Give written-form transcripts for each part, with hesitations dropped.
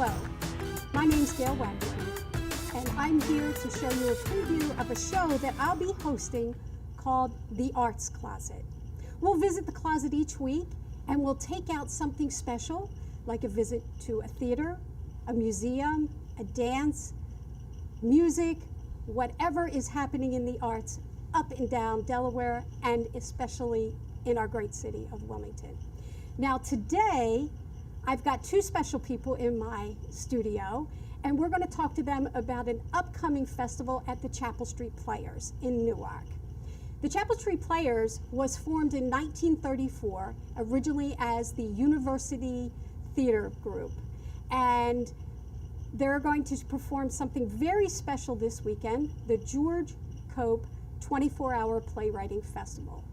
Hello, my name's Gail Wagner, and I'm here to show you a preview of a show that I'll be hosting called The Arts Closet. We'll visit the closet each week, and we'll take out something special, like a visit to a theater, a museum, a dance, music, whatever is happening in the arts up and down Delaware, and especially in our great city of Wilmington. Now today, I've got two special people in my studio, and we're going to talk to them about an upcoming festival at the Chapel Street Players in Newark. The Chapel Street Players was formed in 1934, originally as the University Theater Group, and they're going to perform something very special this weekend, the George Cope 24-Hour Playwriting Festival.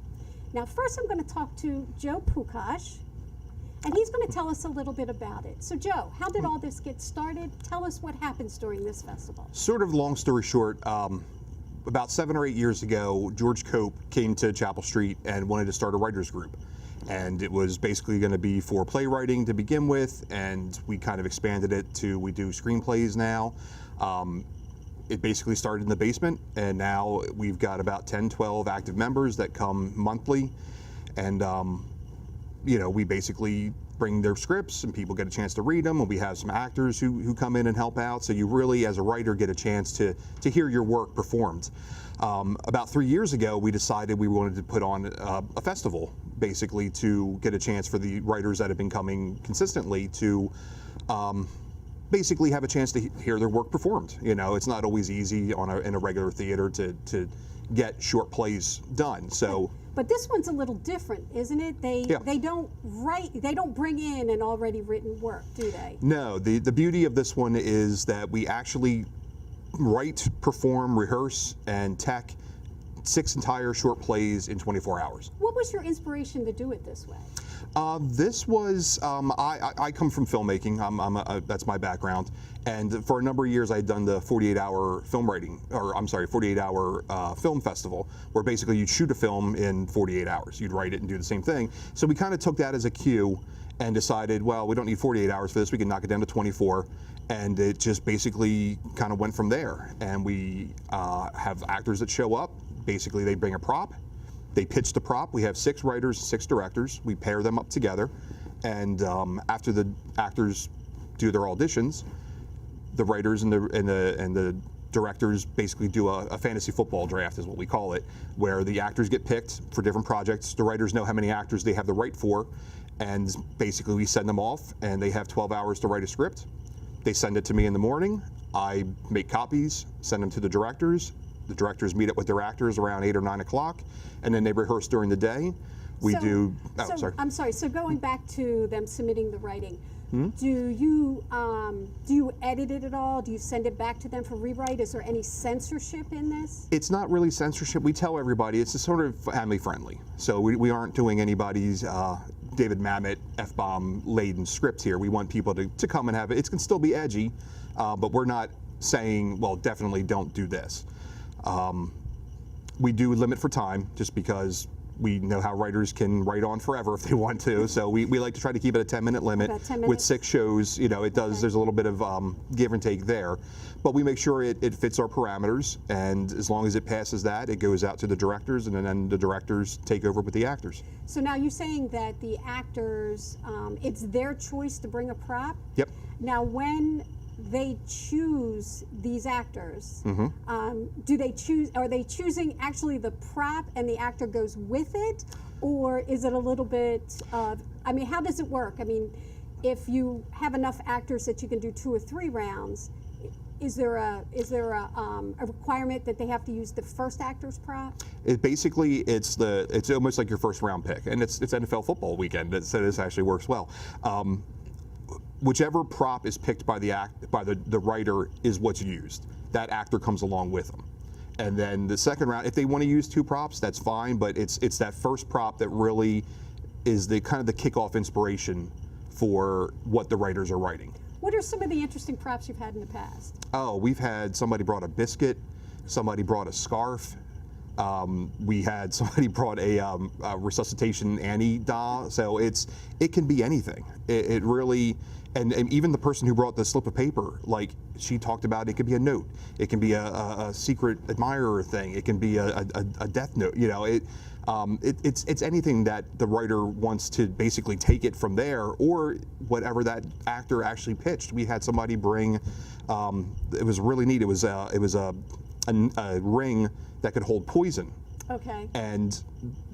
Now first I'm going to talk to Joe Pukash, and he's going to tell us a little bit about it. So Joe, how did all this get started? Tell us what happens during this festival. Sort of long story short, about 7 or 8 years ago, George Cope came to Chapel Street and wanted to start a writers group. And it was basically going to be for playwriting to begin with, and we kind of expanded it to we do screenplays now. It basically started in the basement, and now we've got about 10, 12 active members that come monthly. And you know, we basically bring their scripts and people get a chance to read them, and we have some actors who come in and help out. So you really, as a writer, get a chance to hear your work performed. About 3 years ago, we decided we wanted to put on a festival, basically to get a chance for the writers that have been coming consistently to basically have a chance to hear their work performed. You know, it's not always easy in a regular theater to get short plays done. So. But this one's a little different, isn't it? They don't bring in an already written work, do they? No, the beauty of this one is that we actually write, perform, rehearse, and tech 6 entire short plays in 24 hours. What was your inspiration to do it this way? This was, I come from filmmaking, that's my background, and for a number of years I had done the 48-hour film writing, or I'm sorry, 48-hour film festival, where basically you'd shoot a film in 48 hours. You'd write it and do the same thing. So we kind of took that as a cue and decided, well, we don't need 48 hours for this, we can knock it down to 24, and it just basically kind of went from there. And we have actors that show up, basically they bring a prop, they pitch the prop. We have 6 writers, 6 directors. We pair them up together, and after the actors do their auditions, the writers and the directors basically do a fantasy football draft, is what we call it, where the actors get picked for different projects. The writers know how many actors they have the right for, and basically we send them off, and they have 12 hours to write a script. They send it to me in the morning. I make copies, send them to the directors. The directors meet up with their actors around 8 or 9 o'clock, and then they rehearse during the day. I'm sorry. So going back to them submitting the writing, do you edit it at all? Do you send it back to them for rewrite? Is there any censorship in this? It's not really censorship. We tell everybody it's a sort of family friendly. So we aren't doing anybody's David Mamet F-bomb laden script here. We want people to come and have it. It can still be edgy, but we're not saying, well, definitely don't do this. We do limit for time, just because we know how writers can write on forever if they want to. So we like to try to keep it a 10-minute limit. 10 with 6 shows. You know, it does. Okay. There's a little bit of give and take there, but we make sure it fits our parameters. And as long as it passes that, it goes out to the directors, and then the directors take over with the actors. So now you're saying that the actors, it's their choice to bring a prop? Yep. Now when they choose these actors, do they choose? Are they choosing actually the prop and the actor goes with it, or is it a little bit of? I mean, how does it work? I mean, if you have enough actors that you can do 2 or 3 rounds, is there a requirement that they have to use the first actor's prop? It's almost like your first round pick, and it's NFL football weekend, so this actually works well. Whichever prop is picked by the writer is what's used. That actor comes along with them. And then the second round, if they want to use 2 props, that's fine, but it's that first prop that really is the kind of the kickoff inspiration for what the writers are writing. What are some of the interesting props you've had in the past? Oh, we've had somebody brought a biscuit, somebody brought a scarf, We had somebody brought a resuscitation Annie doll, so it can be anything. It really, and even the person who brought the slip of paper, like she talked about, it could be a note, it can be a secret admirer thing, it can be a death note. You know, it's anything that the writer wants to basically take it from there, or whatever that actor actually pitched. We had somebody bring, it was really neat. It was a ring that could hold poison. Okay. And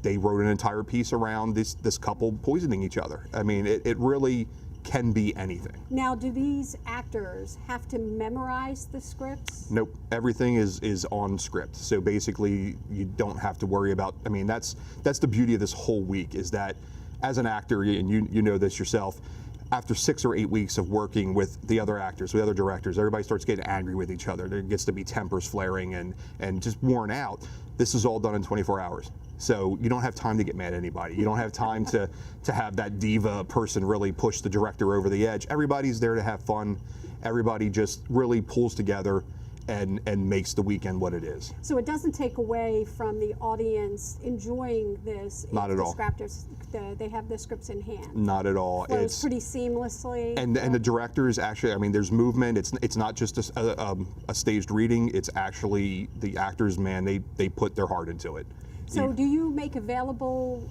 they wrote an entire piece around this couple poisoning each other. I mean, it really can be anything. Now, do these actors have to memorize the scripts? Nope, everything is on script. So basically, you don't have to worry about. I mean, that's the beauty of this whole week, is that as an actor, and you know this yourself, after 6 or 8 weeks of working with the other actors, the other directors, everybody starts getting angry with each other. There gets to be tempers flaring and just worn out. This is all done in 24 hours. So you don't have time to get mad at anybody. You don't have time to have that diva person really push the director over the edge. Everybody's there to have fun. Everybody just really pulls together and makes the weekend what it is. So it doesn't take away from the audience enjoying this. Not at all. They have the scripts in hand. Not at all. Flows pretty seamlessly. And the directors actually, I mean, there's movement. It's not just a staged reading. It's actually the actors, man, they put their heart into it. So do you make available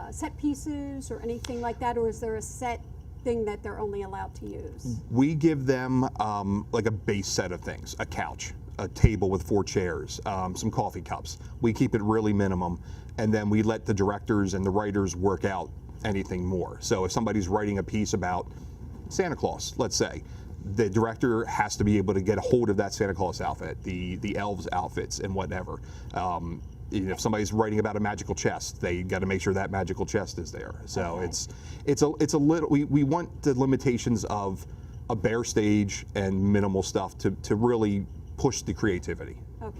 set pieces or anything like that, or is there a set thing that they're only allowed to use? We give them like a base set of things: a couch, a table with 4 chairs, some coffee cups. We keep it really minimum, and then we let the directors and the writers work out anything more. So if somebody's writing a piece about Santa Claus, let's say, the director has to be able to get a hold of that Santa Claus outfit, the elves outfits, and whatever. If somebody's writing about a magical chest, they got to make sure that magical chest is there. So Okay. it's a little. We want the limitations of a bare stage and minimal stuff to really push the creativity. Okay,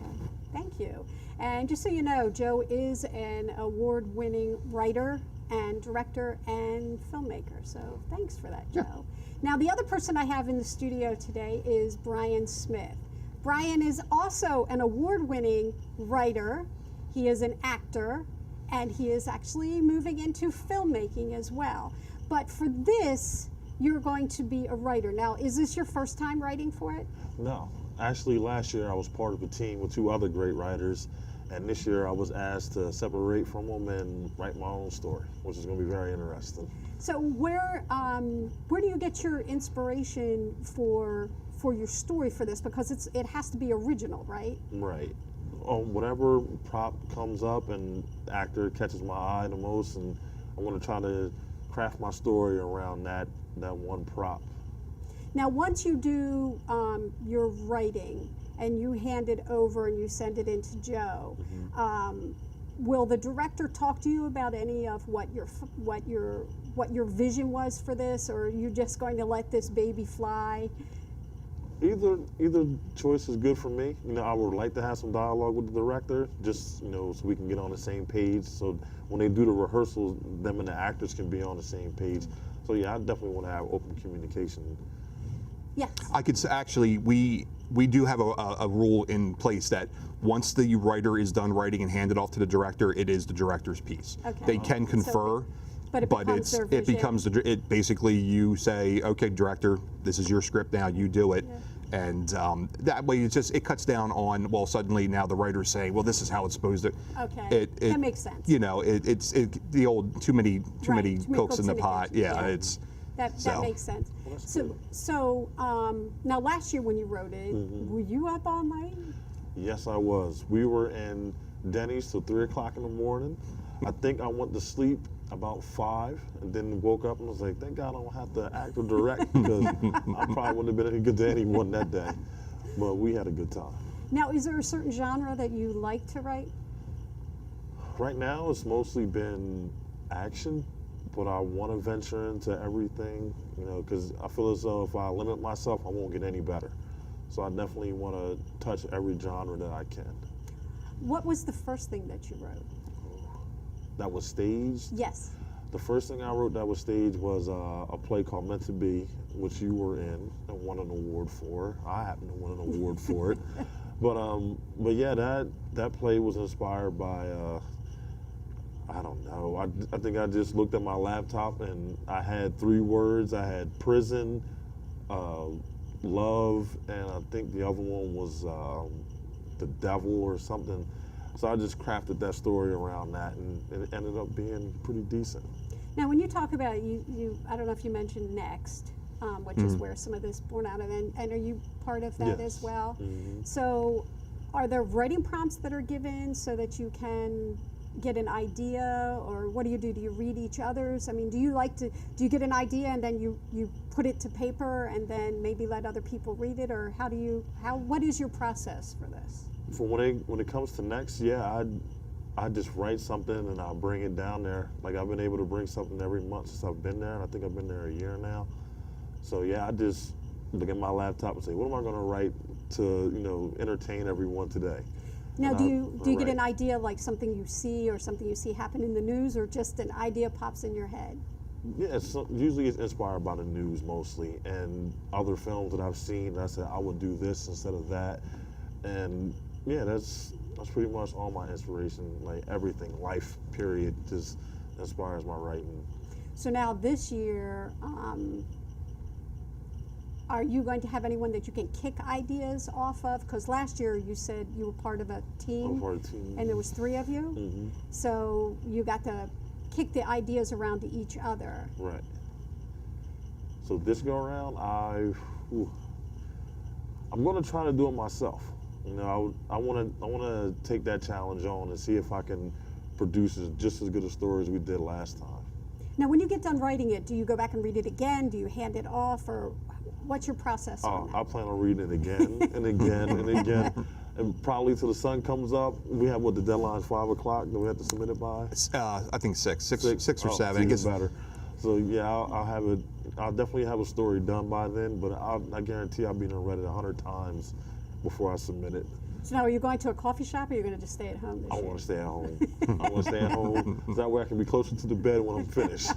thank you. And just so you know, Joe is an award-winning writer and director and filmmaker. So thanks for that, Joe. Yeah. Now, the other person I have in the studio today is Brian Smith. Brian is also an award-winning writer. He is an actor, and he is actually moving into filmmaking as well. But for this, you're going to be a writer. Now, is this your first time writing for it? No. Actually, last year I was part of a team with 2 other great writers, and this year I was asked to separate from them and write my own story, which is going to be very interesting. So where do you get your inspiration for your story for this? Because it has to be original, right? Right. Whatever prop comes up and the actor catches my eye the most, and I want to try to craft my story around that one prop. Now, once you do your writing and you hand it over and you send it in to Joe, will the director talk to you about any of what your vision was for this, or are you just going to let this baby fly? Either choice is good for me. You know, I would like to have some dialogue with the director, just so we can get on the same page. So when they do the rehearsals, them and the actors can be on the same page. So yeah, I definitely want to have open communication. Yes. I could actually, we do have a rule in place that once the writer is done writing and handed off to the director, it is the director's piece. Okay. They can confer, But it becomes their vision. it basically you say, okay, director, this is your script now, you do it. Yeah. And that way it cuts down on, well, suddenly now the writer's saying, well, this is how it's supposed to. Okay, that makes sense. You know, it's the old too many cooks in the pot. kitchen, Yeah, yeah. it's. That So. makes sense. Well, that's So now last year when you wrote it, were you up all night? Yes, I was. We were in Denny's till 3 o'clock in the morning. I think I went to sleep about 5 and then woke up and was like, thank God I don't have to act or direct, because I probably wouldn't have been as good to anyone that day. But we had a good time. Now, is there a certain genre that you like to write? Right now, it's mostly been action, but I want to venture into everything, because I feel as though if I limit myself, I won't get any better. So I definitely want to touch every genre that I can. What was the first thing that you wrote? That was staged. Yes. The first thing I wrote that was staged was a play called Meant to Be, which you were in and won an award for. I happen to win an award for it. But yeah, that play was inspired by I don't know. I think I just looked at my laptop and I had 3 words. I had prison, love, and I think the other one was the devil or something. So I just crafted that story around that, and it ended up being pretty decent. Now, when you talk about you I don't know if you mentioned Next, which is where some of this born out of, and are you part of that Yes. as well? Mhm. So, are there writing prompts that are given so that you can get an idea, or what do you do? Do you read each other's? I mean, do you get an idea and then you put it to paper and then maybe let other people read it, or what is your process for this? For when it comes to Next, yeah, I just write something and I'll bring it down there. Like I've been able to bring something every month since I've been there, and I think I've been there a year now. So yeah, I just look at my laptop and say, what am I going to write to entertain everyone today? Now, And do you get write. an idea, like something you see or something you see happen in the news, or just an idea pops in your head? Yeah, usually it's inspired by the news mostly, and other films that I've seen. I said I would do this instead of that, and yeah, that's pretty much all my inspiration. Like everything, life period, just inspires my writing. So now this year, are you going to have anyone that you can kick ideas off of? Because last year you said you were part of a team, For a team. and there was 3 of you. Hmm. So you got to kick the ideas around to each other. Right. So this go around, I'm going to try to do it myself. I want to take that challenge on and see if I can produce just as good a story as we did last time. Now, when you get done writing it, do you go back and read it again? Do you hand it off, or what's your process on that? I plan on reading it again and again and again, and probably till the sun comes up. We have the deadline's 5 o'clock that we have to submit it by. I think six or Oh, 7. It even gets better. So yeah, I'll have it. I'll definitely have a story done by then, but I guarantee I'll be read it 100 times before I submit it. So now, are you going to a coffee shop, or are you going to just stay at home this I year? want to stay at home. I want to stay at home so that way I can be closer to the bed when I'm finished.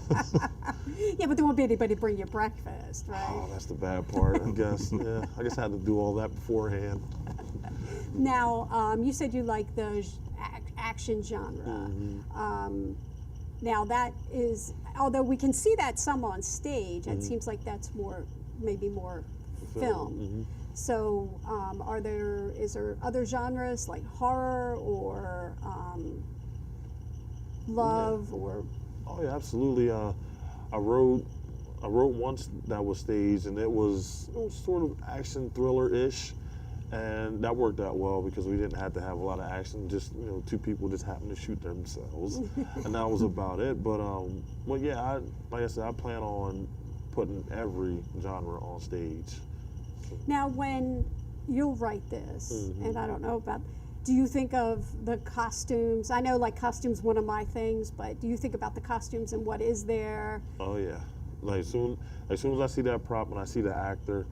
Yeah, but there won't be anybody to bring you breakfast, right? Oh, that's the bad part, I guess. Yeah, I guess I had to do all that beforehand. Now, you said you like the action genre. Now, that is, although we can see that some on stage, it seems like that's maybe more film. So, is there other genres like horror or love or? Oh yeah, absolutely. I wrote once that was staged, and it was sort of action thriller-ish, and that worked out well because we didn't have to have a lot of action. Just 2 people just happened to shoot themselves, and that was about it. But yeah, like I said, I plan on putting every genre on stage. Now, when you'll write this, and I don't know about, do you think of the costumes? I know, like, costumes one of my things, but do you think about the costumes and what is there? Oh yeah, like as soon as I see that prop and I see the actor,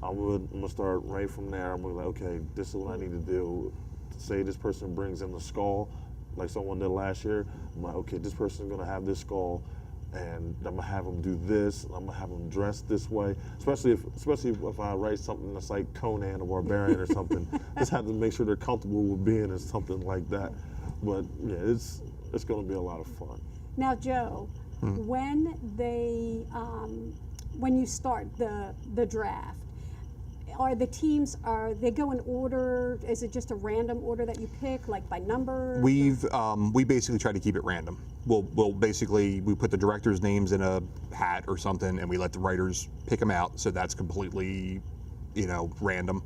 I'm gonna start right from there. I'm gonna be like, okay, this is what I need to do. Say this person brings in the skull, like someone did last year. I'm like, okay, this person's gonna have this skull, and I'm gonna have them do this. I'm gonna have them dress this way. Especially if I write something that's like Conan or Barbarian or something. Just have to make sure they're comfortable with being in something like that. But yeah, it's gonna be a lot of fun. Now, Joe, when you start the draft, are the teams, they go in order? Is it just a random order that you pick, like by numbers? we basically try to keep it random. We'll basically we put the directors' names in a hat or something, and we let the writers pick them out. So that's completely, random.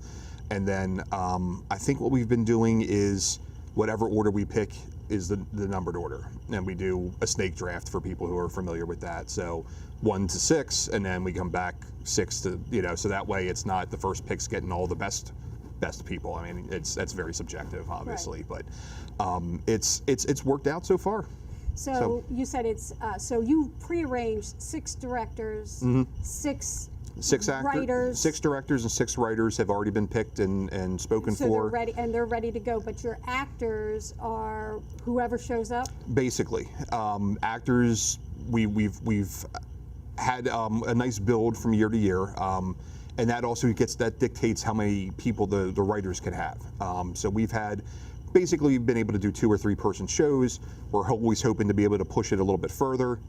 And then I think what we've been doing is whatever order we pick is the numbered order, and we do a snake draft for people who are familiar with that. So 1 to 6, and then we come back 6 to so that way it's not the first pick's getting all the best people. I mean, that's very subjective, obviously, but it's worked out so far. So you said it's so you prearranged 6 directors, 6 writers. 6 directors and 6 writers have already been picked and spoken so for. they're ready to go. But your actors are whoever shows up. Basically, actors we've had a nice build from year to year, and and that also dictates how many people the writers can have. So we've had basically been able to do 2 or 3 person shows. We're always hoping to be able to push it a little bit further.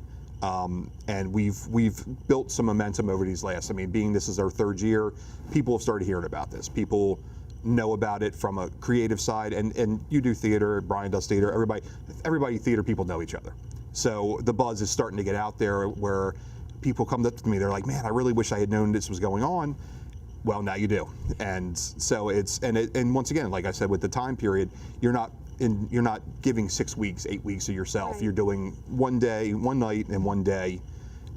And we've built some momentum over these last. I mean, being this is our 3rd year, people have started hearing about this. People know about it from a creative side, and you do theater, Brian does theater, everybody theater people know each other. So the buzz is starting to get out there where people come up to me, they're like, man, I really wish I had known this was going on. Well, now you do. And so and once again, like I said, with the time period, you're not giving 6 weeks, 8 weeks of yourself. Right. You're doing one day, one night, and one day.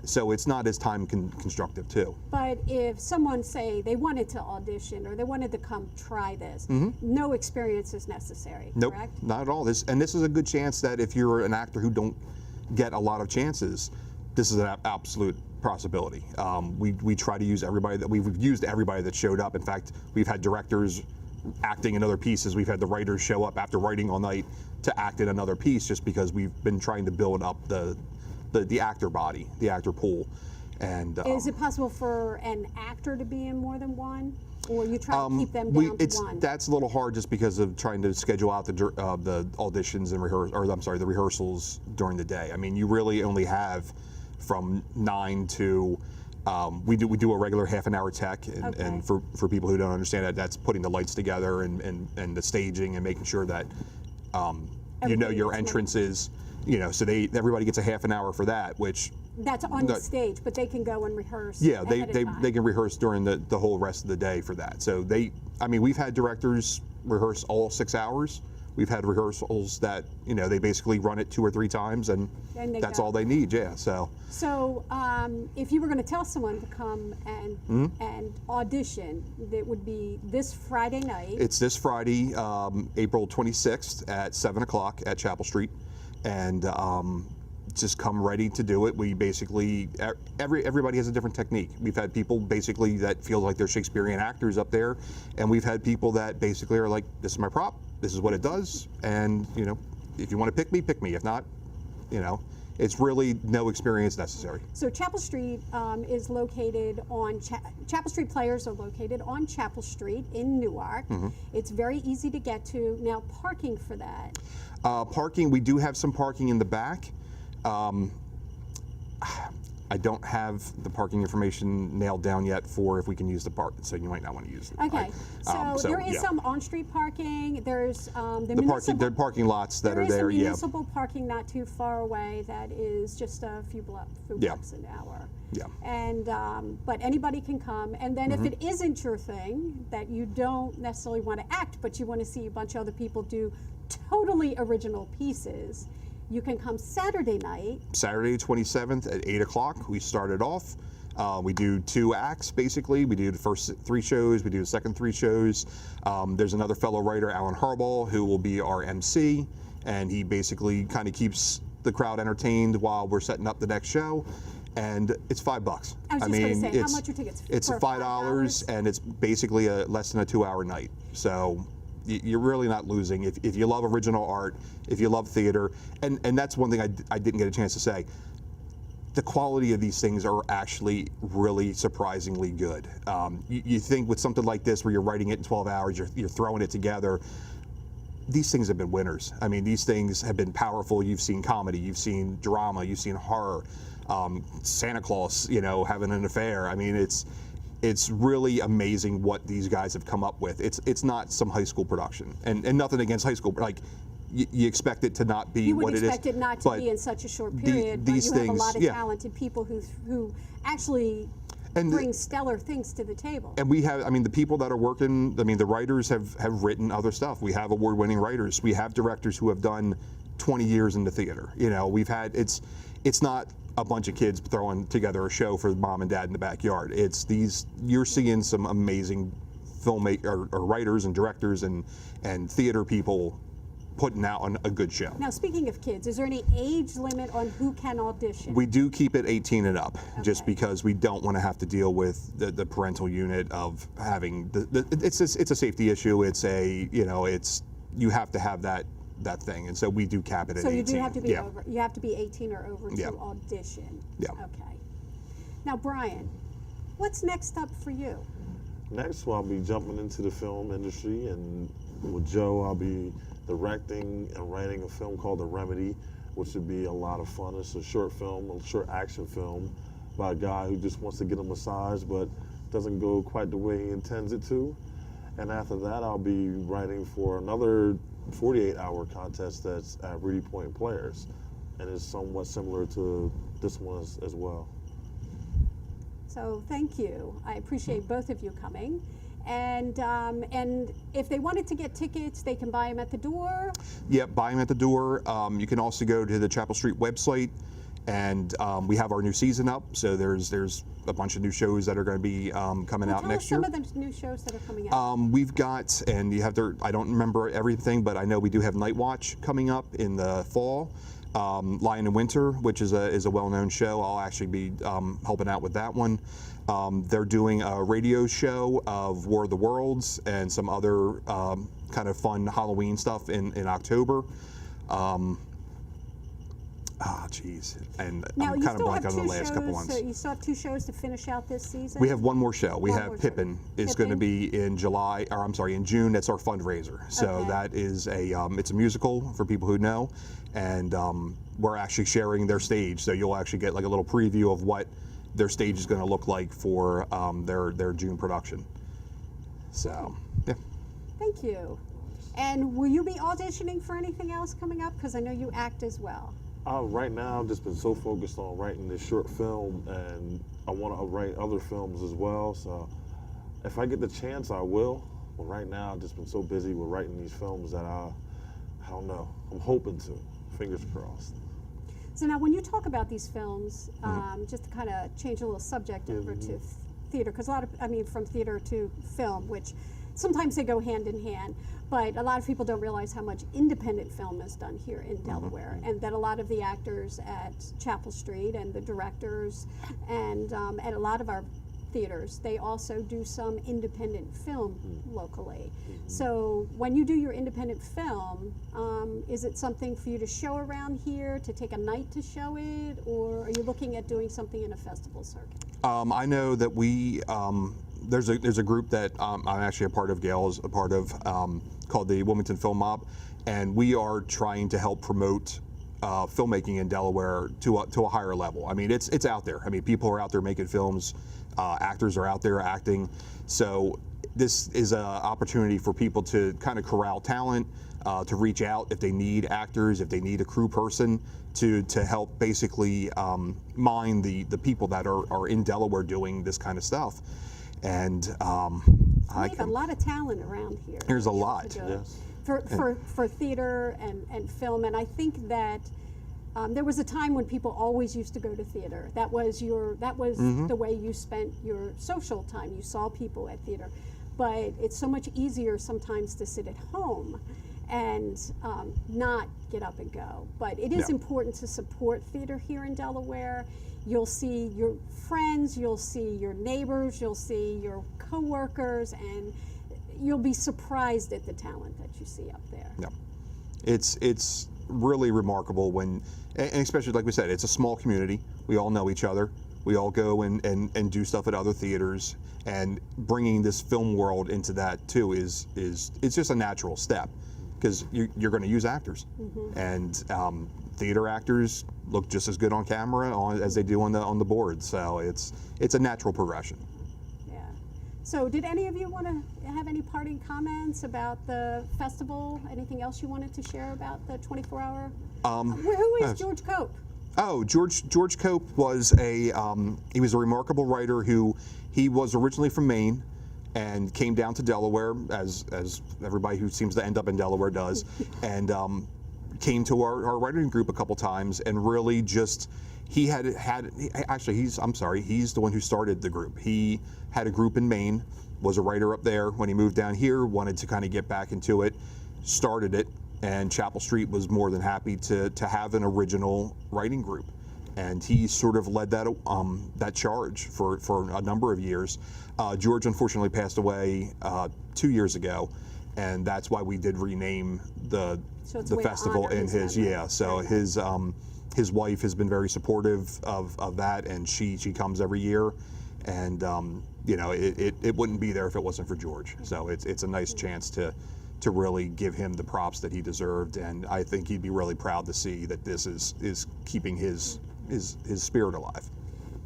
So it's not as time constructive too. But if someone, say, they wanted to audition or they wanted to come try this, no experience is necessary, Nope, correct? not at all. This is a good chance that if you're an actor who don't get a lot of chances, this is an absolute possibility. We try to use everybody we've used everybody that showed up. In fact, we've had directors acting in other pieces. We've had the writers show up after writing all night to act in another piece, just because we've been trying to build up the actor body, the actor pool. And Is it possible for an actor to be in more than one, or you try to keep them down to one? That's a little hard just because of trying to schedule out the auditions and the rehearsals during the day. I mean, you really only have from 9 to we do a regular half-an-hour tech, and for people who don't understand that, that's putting the lights together and the staging and making sure that you know your entrances. So everybody gets a half an hour for that, which That's on the stage, but they can go and rehearse. yeah, ahead of time. they can rehearse during the whole rest of the day for that. So we've had directors rehearse all 6 hours. We've had rehearsals that they basically run it 2 or 3 times, and that's all they need. Yeah. So if you were going to tell someone to come and audition, it would be this Friday night. it's this Friday, April 26th at 7 o'clock at Chapel Street, and just come ready to do it. We basically everybody has a different technique. We've had people basically that feel like they're Shakespearean actors up there, and we've had people that basically are like, this is my prop, this is what it does, and if you want to pick me. If not, it's really no experience necessary. So Chapel Street is located on Chapel Street Players are located on Chapel Street in Newark. It's very easy to get to. Now, parking for that. Parking, we do have some parking in the back. I don't have the parking information nailed down yet for if we can use the park, so you might not want to use it. Okay, so there is some on-street parking. There's the parking lots that are there. There is municipal parking not too far away that is just a few bucks an hour. Yeah. And but anybody can come. And then if it isn't your thing, that you don't necessarily want to act, but you want to see a bunch of other people do totally original pieces, you can come Saturday night. Saturday 27th at 8 o'clock. We started off. We do 2 acts, basically. We do the first 3 shows. We do the second 3 shows. There's another fellow writer, Alan Harbaugh, who will be our MC, and he basically kind of keeps the crowd entertained while we're setting up the next show. And it's $5. I was just going to say, how much are tickets? It's for $5, and it's basically less than a 2-hour night. So you're really not losing. If you love original art, if you love theater, and that's one thing I didn't get a chance to say, the quality of these things are actually really surprisingly good. You think with something like this where you're writing it in 12 hours, you're throwing it together, these things have been winners. I mean, these things have been powerful. You've seen comedy, you've seen drama, you've seen horror, Santa Claus, having an affair. I mean, it's really amazing what these guys have come up with. It's not some high school production, and nothing against high school, like you expect it to not be what it is. You would expect it not to be in such a short period, but you have a lot of talented people who actually bring stellar things to the table. And we have, the people that are working, the writers have written other stuff. We have award-winning writers. We have directors who have done 20 years in the theater. We've had, it's not a bunch of kids throwing together a show for mom and dad in the backyard. You're seeing some amazing filmmakers or writers and directors and theater people putting out a good show. Now, speaking of kids, is there any age limit on who can audition? We do keep it 18 and up, just because we don't want to have to deal with the parental unit of having it's a safety issue. You have to have that thing, and so we do cap it at 18. So you do have to be over. You have to be 18 or over to audition. Yeah. Okay. Now, Brian, What's next up for you? Next, I'll be jumping into the film industry, and with Joe, I'll be directing and writing a film called The Remedy, which would be a lot of fun. It's a short film, a short action film by a guy who just wants to get a massage, but doesn't go quite the way he intends it to. And after that, I'll be writing for another 48-hour contest that's at Reedy Point Players, and it's somewhat similar to this one as well. So thank you. I appreciate both of you coming. And if they wanted to get tickets, they can buy them at the door. Yep, buy them at the door. You can also go to the Chapel Street website, and we have our new season up. So there's a bunch of new shows that are going to be coming out next year. Tell us some of the new shows that are coming out. We've got, and you have to, I don't remember everything, but I know we do have Night Watch coming up in the fall. Lion in Winter, which is a well-known show. I'll actually be helping out with that one. They're doing a radio show of War of the Worlds and some other kind of fun Halloween stuff in October. And now, I'm kind of blank on the last couple ones. So you still have 2 shows to finish out this season? We have one more show. We One have more show. Pippin. It's going to be in in June. That's our fundraiser. So Okay. that is it's a musical for people who know, and we're actually sharing their stage. So you'll actually get like a little preview of what their stage is going to look like for their June production. So, yeah. Thank you. And will you be auditioning for anything else coming up? Because I know you act as well. Right now, I've just been so focused on writing this short film, and I want to write other films as well. So if I get the chance, I will. But right now, I've just been so busy with writing these films that I don't know. I'm hoping to. Fingers crossed. So now when you talk about these films, just to kind of change a little subject over to theater, because from theater to film, which sometimes they go hand in hand, but a lot of people don't realize how much independent film is done here in Delaware, and that a lot of the actors at Chapel Street and the directors and at a lot of our theaters, they also do some independent film locally. So when you do your independent film, is it something for you to show around here, to take a night to show it, or are you looking at doing something in a festival circuit? I know that we there's a group that I'm actually a part of. Gail is a part of, called the Wilmington Film Mob, and we are trying to help promote filmmaking in Delaware to a higher level. I mean, it's out there. I mean, people are out there making films. Actors are out there acting. So this is an opportunity for people to kind of corral talent, to reach out if they need actors, if they need a crew person to help basically mine the people that are in Delaware doing this kind of stuff. And We have a lot of talent around here. There's a to be able lot. to do it. Yes. For theater and film, and I think that there was a time when people always used to go to theater. That was the way you spent your social time. You saw people at theater, but it's so much easier sometimes to sit at home and not get up and go. But it is important to support theater here in Delaware. You'll see your friends, you'll see your neighbors, you'll see your coworkers, and you'll be surprised at the talent that you see up there. Yeah, it's really remarkable when, and especially like we said, it's a small community. We all know each other. We all go and do stuff at other theaters, and bringing this film world into that too is it's just a natural step, because you're going to use actors, and theater actors look just as good on camera as they do on the board. So it's a natural progression. Yeah. So did any of you want to have any parting comments about the festival? Anything else you wanted to share about the 24-hour? Who is George Cope? Oh, George Cope was he was a remarkable writer he was originally from Maine and came down to Delaware, as everybody who seems to end up in Delaware does, and came to our writing group a couple times, and really just he's the one who started the group. He had a group in Maine, was a writer up there. When he moved down here, wanted to kind of get back into it, started it, and Chapel Street was more than happy to have an original writing group. And he sort of led that charge for a number of years. George unfortunately passed away 2 years ago, and that's why we did rename the festival in his So his wife has been very supportive of that, and she comes every year, and you know, it wouldn't be there if it wasn't for George. So it's a nice chance to really give him the props that he deserved, and I think he'd be really proud to see that this is keeping his spirit alive.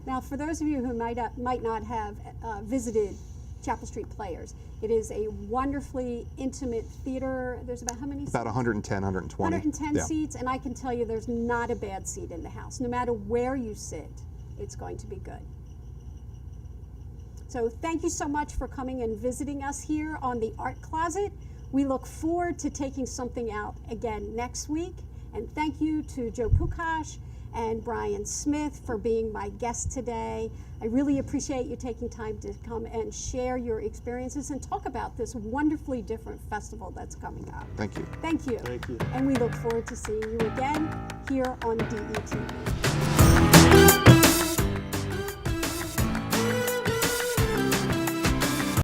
Now, for those of you who might not have visited Chapel Street Players, it is a wonderfully intimate theater. There's about how many seats? About 110, 120. 110 Yeah. seats, and I can tell you there's not a bad seat in the house. No matter where you sit, it's going to be good. So thank you so much for coming and visiting us here on the Art Closet. We look forward to taking something out again next week. And thank you to Joe Pukash and Brian Smith for being my guest today. I really appreciate you taking time to come and share your experiences and talk about this wonderfully different festival that's coming up. Thank you. Thank you. Thank you. And we look forward to seeing you again here on DETV.